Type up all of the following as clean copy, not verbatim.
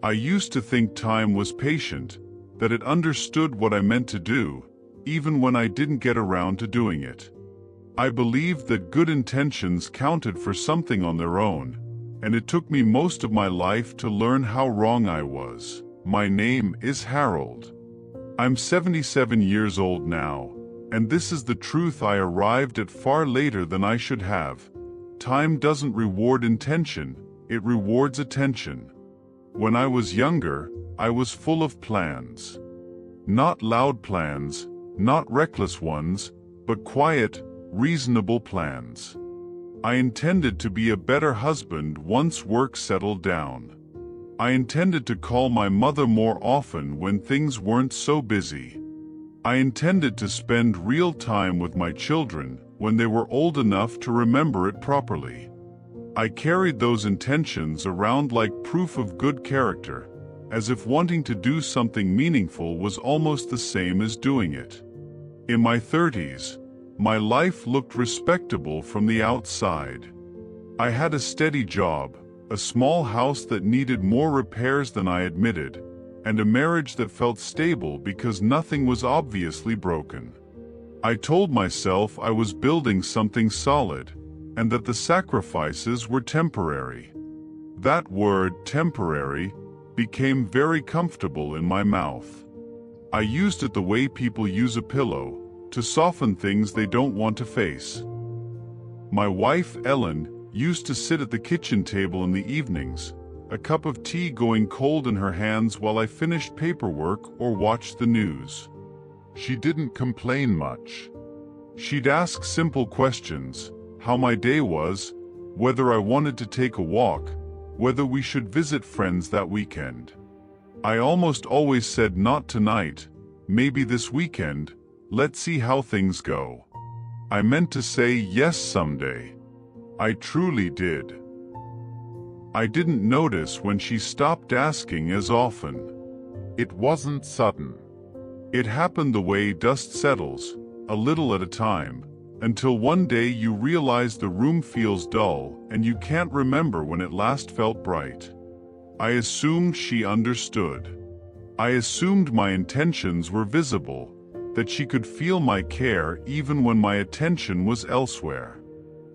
I used to think time was patient, that it understood what I meant to do, even when I didn't get around to doing it. I believed that good intentions counted for something on their own, and it took me most of my life to learn how wrong I was. My name is Harold. I'm 77 years old now, and this is the truth I arrived at far later than I should have. Time doesn't reward intention, it rewards attention. When I was younger, I was full of plans. Not loud plans, not reckless ones, but quiet, reasonable plans. I intended to be a better husband once work settled down. I intended to call my mother more often when things weren't so busy. I intended to spend real time with my children when they were old enough to remember it properly. I carried those intentions around like proof of good character, as if wanting to do something meaningful was almost the same as doing it. In my 30s, my life looked respectable from the outside. I had a steady job, a small house that needed more repairs than I admitted, and a marriage that felt stable because nothing was obviously broken. I told myself I was building something solid, and that the sacrifices were temporary. That word, temporary, became very comfortable in my mouth. I used it the way people use a pillow, to soften things they don't want to face. My wife, Ellen, used to sit at the kitchen table in the evenings, a cup of tea going cold in her hands while I finished paperwork or watched the news. She didn't complain much. She'd ask simple questions, how my day was, whether I wanted to take a walk, whether we should visit friends that weekend. I almost always said not tonight, maybe this weekend, let's see how things go. I meant to say yes someday. I truly did. I didn't notice when she stopped asking as often. It wasn't sudden. It happened the way dust settles, a little at a time, until one day you realize the room feels dull and you can't remember when it last felt bright. I assumed she understood. I assumed my intentions were visible, that she could feel my care even when my attention was elsewhere.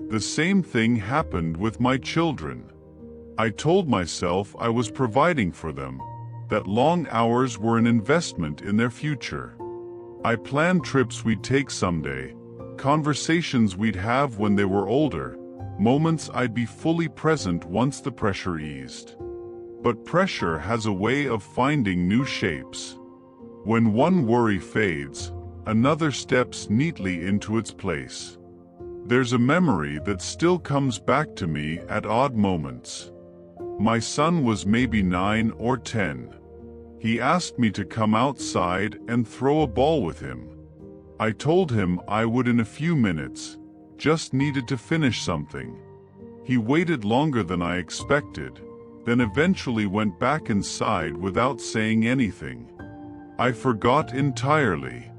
The same thing happened with my children. I told myself I was providing for them, that long hours were an investment in their future. I planned trips we'd take someday, conversations we'd have when they were older, moments I'd be fully present once the pressure eased. But pressure has a way of finding new shapes. When one worry fades, another steps neatly into its place. There's a memory that still comes back to me at odd moments. My son was maybe 9 or 10. He asked me to come outside and throw a ball with him. I told him I would in a few minutes, just needed to finish something. He waited longer than I expected, then eventually went back inside without saying anything. I forgot entirely.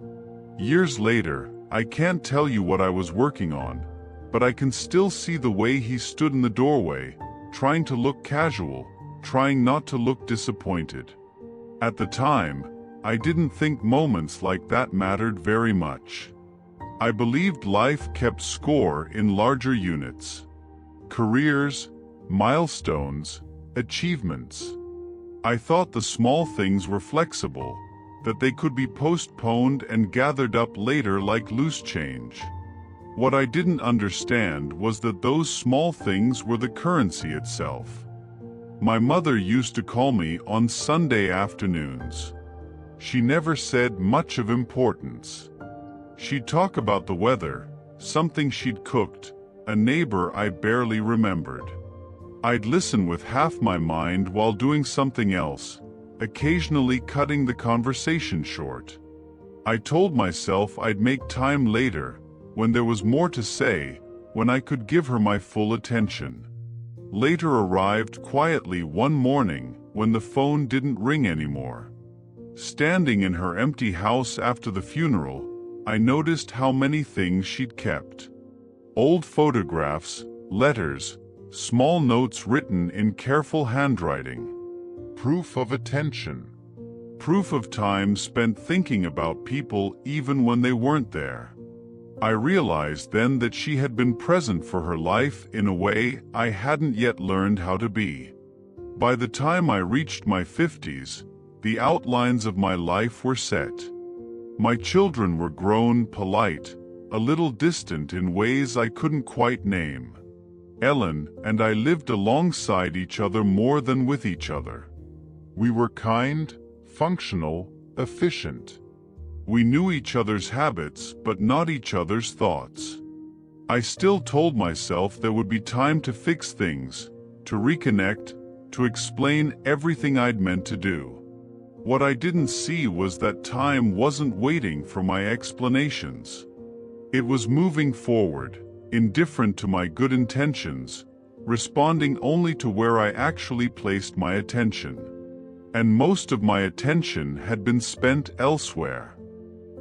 Years later, I can't tell you what I was working on, but I can still see the way he stood in the doorway, trying to look casual, trying not to look disappointed. At the time, I didn't think moments like that mattered very much. I believed life kept score in larger units. Careers, milestones, achievements. I thought the small things were flexible, that they could be postponed and gathered up later like loose change. What I didn't understand was that those small things were the currency itself. My mother used to call me on Sunday afternoons. She never said much of importance. She'd talk about the weather, something she'd cooked, a neighbor I barely remembered. I'd listen with half my mind while doing something else, occasionally cutting the conversation short. I told myself I'd make time later, when there was more to say, when I could give her my full attention. Later arrived quietly one morning when the phone didn't ring anymore. Standing in her empty house after the funeral, I noticed how many things she'd kept. Old photographs, letters, small notes written in careful handwriting. proof of attention. Proof of time spent thinking about people even when they weren't there. I realized then that she had been present for her life in a way I hadn't yet learned how to be. By the time I reached my 50s, the outlines of my life were set. My children were grown, polite, a little distant in ways I couldn't quite name. Ellen and I lived alongside each other more than with each other. We were kind, functional, efficient. We knew each other's habits, but not each other's thoughts. I still told myself there would be time to fix things, to reconnect, to explain everything I'd meant to do. What I didn't see was that time wasn't waiting for my explanations. It was moving forward, indifferent to my good intentions, responding only to where I actually placed my attention. And most of my attention had been spent elsewhere.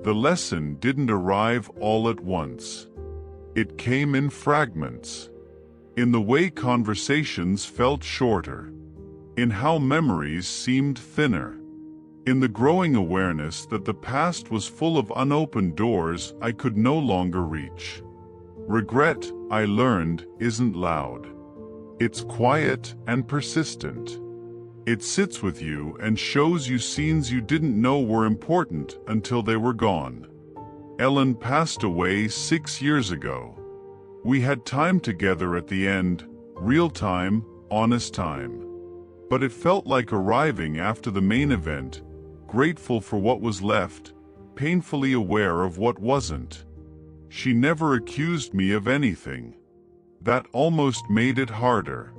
The lesson didn't arrive all at once. It came in fragments. In the way conversations felt shorter. In how memories seemed thinner. In the growing awareness that the past was full of unopened doors I could no longer reach. Regret, I learned, isn't loud. It's quiet and persistent. It sits with you and shows you scenes you didn't know were important until they were gone. Ellen passed away 6 years ago. We had time together at the end, real time, honest time. But it felt like arriving after the main event, grateful for what was left, painfully aware of what wasn't. She never accused me of anything. That almost made it harder.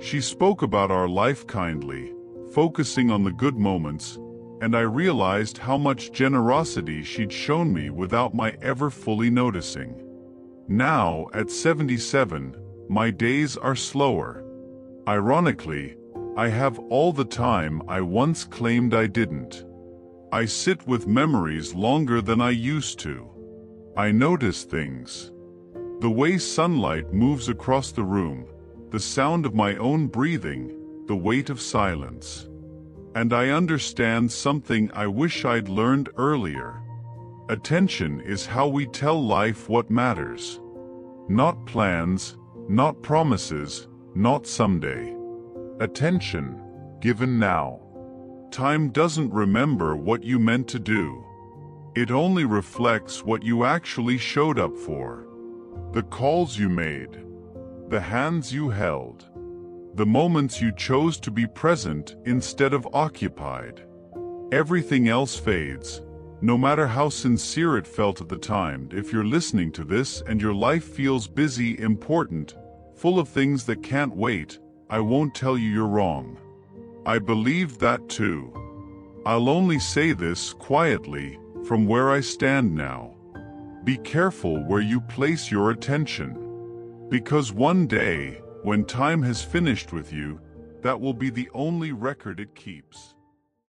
She spoke about our life kindly, focusing on the good moments, and I realized how much generosity she'd shown me without my ever fully noticing. Now, at 77, my days are slower. Ironically, I have all the time I once claimed I didn't. I sit with memories longer than I used to. I notice things. The way sunlight moves across the room, the sound of my own breathing, the weight of silence. And I understand something I wish I'd learned earlier. Attention is how we tell life what matters. Not plans, not promises, not someday. Attention, given now. Time doesn't remember what you meant to do. It only reflects what you actually showed up for. The calls you made. The hands you held. The moments you chose to be present instead of occupied. Everything else fades, no matter how sincere it felt at the time. If you're listening to this and your life feels busy, important, full of things that can't wait, I won't tell you you're wrong. I believed that too. I'll only say this quietly, from where I stand now. Be careful where you place your attention. Because one day, when time has finished with you, that will be the only record it keeps.